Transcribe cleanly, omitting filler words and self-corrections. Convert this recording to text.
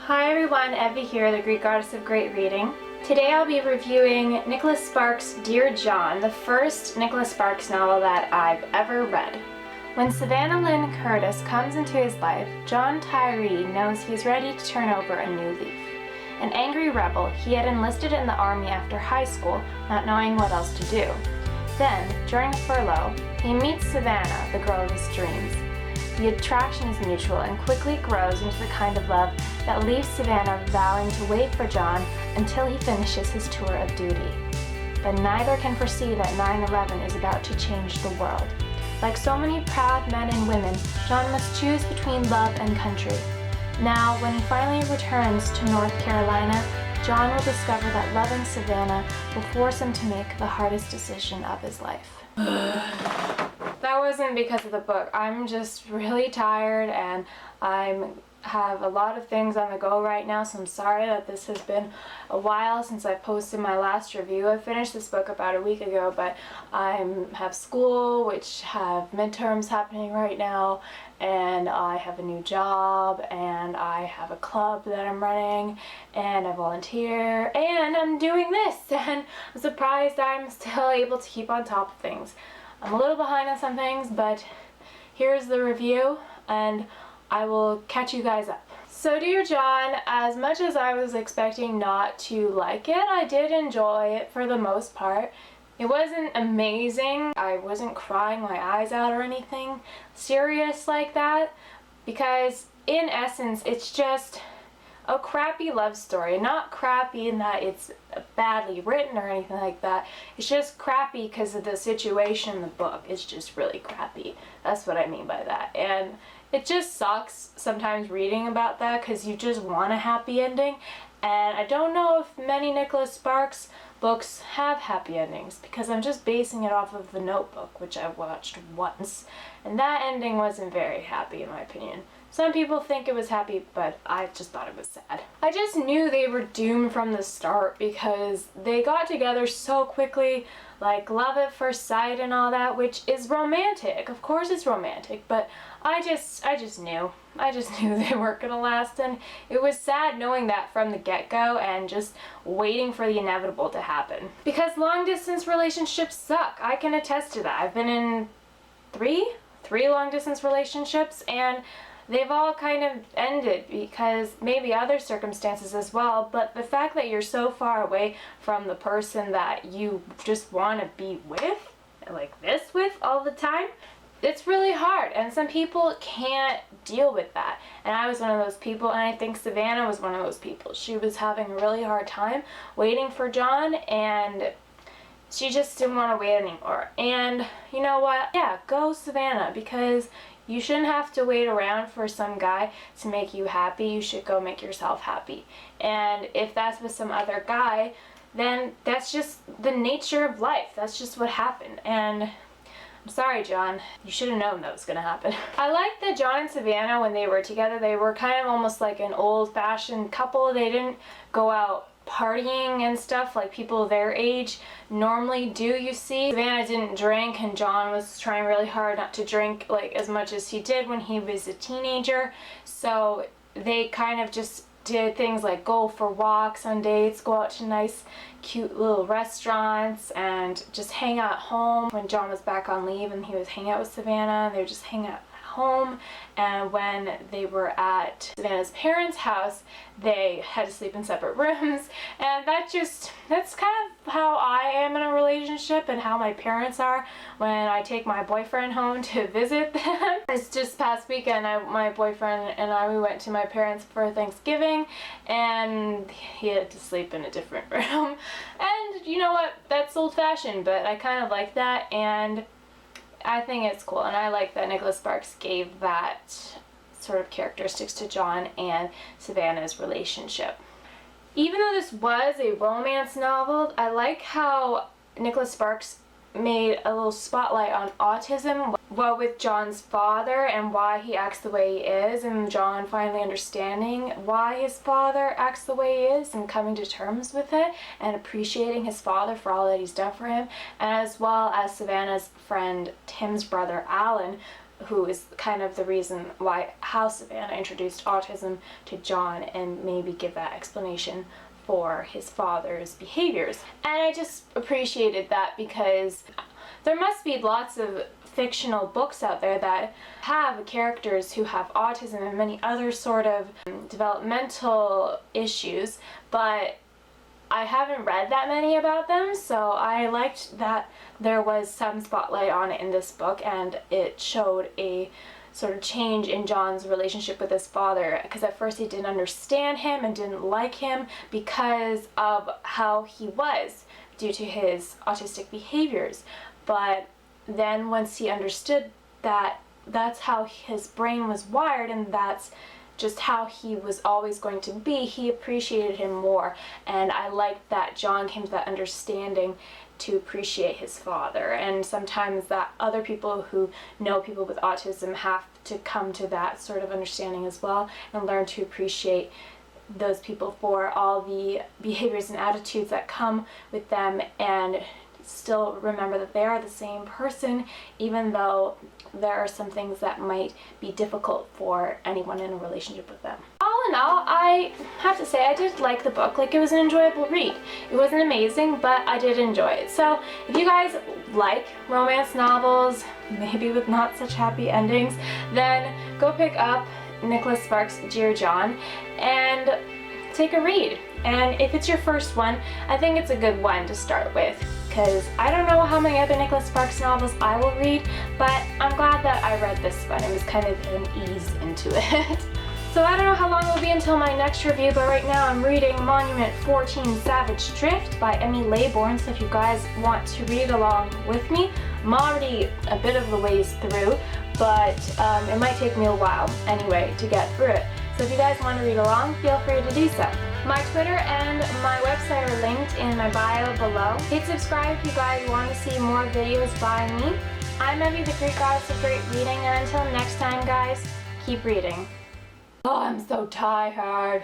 Hi everyone, Evie here, the Greek Goddess of Great Reading. Today I'll be reviewing Nicholas Sparks' Dear John, the first Nicholas Sparks novel that I've ever read. When Savannah Lynn Curtis comes into his life, John Tyree knows he's ready to turn over a new leaf. An angry rebel, he had enlisted in the army after high school, not knowing what else to do. Then, during a furlough, he meets Savannah, the girl of his dreams. The attraction is mutual and quickly grows into the kind of love that leaves Savannah vowing to wait for John until he finishes his tour of duty. But neither can foresee that 9/11 is about to change the world. Like so many proud men and women, John must choose between love and country. Now, when he finally returns to North Carolina, John will discover that loving Savannah will force him to make the hardest decision of his life. That wasn't because of the book. I'm just really tired and I have a lot of things on the go right now, so I'm sorry that this has been a while since I posted my last review. I finished this book about a week ago, but I have school, which have midterms happening right now, and I have a new job, and I have a club that I'm running, and I volunteer, and I'm doing this, and I'm surprised I'm still able to keep on top of things. I'm a little behind on some things, but here's the review, and I will catch you guys up. So Dear John, as much as I was expecting not to like it, I did enjoy it for the most part. It wasn't amazing. I wasn't crying my eyes out or anything serious like that, because in essence it's just a crappy love story. Not crappy in that it's badly written or anything like that. It's just crappy because of the situation in the book. It's just really crappy. That's what I mean by that. And it just sucks sometimes reading about that because you just want a happy ending. And I don't know if many Nicholas Sparks books have happy endings, because I'm just basing it off of The Notebook, which I watched once. And that ending wasn't very happy in my opinion. Some people think it was happy, but I just thought it was sad. I just knew they were doomed from the start because they got together so quickly, like love at first sight and all that, which is romantic. Of course it's romantic, but I just knew. I just knew they weren't gonna last, and it was sad knowing that from the get-go and just waiting for the inevitable to happen. Because long-distance relationships suck. I can attest to that. I've been in three long-distance relationships, and they've all kind of ended because maybe other circumstances as well, but the fact that you're so far away from the person that you just want to be with, like this with all the time, it's really hard, and some people can't deal with that. And I was one of those people, and I think Savannah was one of those people. She was having a really hard time waiting for John, and she just didn't want to wait anymore. And you know what? Yeah, go Savannah, because you shouldn't have to wait around for some guy to make you happy. You should go make yourself happy. And if that's with some other guy, then that's just the nature of life. That's just what happened. And I'm sorry, John. You should have known that was going to happen. I like that John and Savannah, when they were together, they were kind of almost like an old-fashioned couple. They didn't go out partying and stuff like people their age normally do, you see. Savannah didn't drink, and John was trying really hard not to drink like as much as he did when he was a teenager. So they kind of just did things like go for walks on dates, go out to nice cute little restaurants, and just hang out at home. When John was back on leave and he was hanging out with Savannah, they would just hang out home. And when they were at Savannah's parents' house, they had to sleep in separate rooms. And that's kind of how I am in a relationship, and how my parents are when I take my boyfriend home to visit them. It's just past weekend, my boyfriend and I, we went to my parents for Thanksgiving, and he had to sleep in a different room. And you know what? That's old-fashioned, but I kind of like that, and I think it's cool, and I like that Nicholas Sparks gave that sort of characteristics to John and Savannah's relationship. Even though this was a romance novel, I like how Nicholas Sparks made a little spotlight on autism, well, with John's father and why he acts the way he is, and John finally understanding why his father acts the way he is and coming to terms with it and appreciating his father for all that he's done for him, and as well as Savannah's friend Tim's brother Alan, who is kind of the reason how Savannah introduced autism to John, and maybe give that explanation for his father's behaviors. And I just appreciated that, because there must be lots of fictional books out there that have characters who have autism and many other sort of developmental issues, but I haven't read that many about them, so I liked that there was some spotlight on it in this book, and it showed a sort of change in John's relationship with his father, because at first he didn't understand him and didn't like him because of how he was due to his autistic behaviors. But then once he understood that that's how his brain was wired and that's just how he was always going to be, he appreciated him more. And I liked that John came to that understanding to appreciate his father. And sometimes that other people who know people with autism have to come to that sort of understanding as well, and learn to appreciate those people for all the behaviors and attitudes that come with them, and still remember that they are the same person, even though there are some things that might be difficult for anyone in a relationship with them. All in all, I have to say I did like the book. Like, it was an enjoyable read. It wasn't amazing, but I did enjoy it. So if you guys like romance novels, maybe with not such happy endings, then go pick up Nicholas Sparks' Dear John and take a read. And if it's your first one, I think it's a good one to start with, because I don't know how many other Nicholas Sparks novels I will read, but I'm glad that I read this one. It was kind of an ease into it. So I don't know how long it will be until my next review, but right now I'm reading Monument 14 Savage Drift by Emmy Laybourne, so if you guys want to read along with me, I'm already a bit of the ways through, but it might take me a while anyway to get through it. So if you guys want to read along, feel free to do so. My Twitter and my website are linked in my bio below. Hit subscribe if you guys want to see more videos by me. I'm Evie, the Greek Goddess of Great Reading, and until next time, guys, keep reading. Oh, I'm so tired.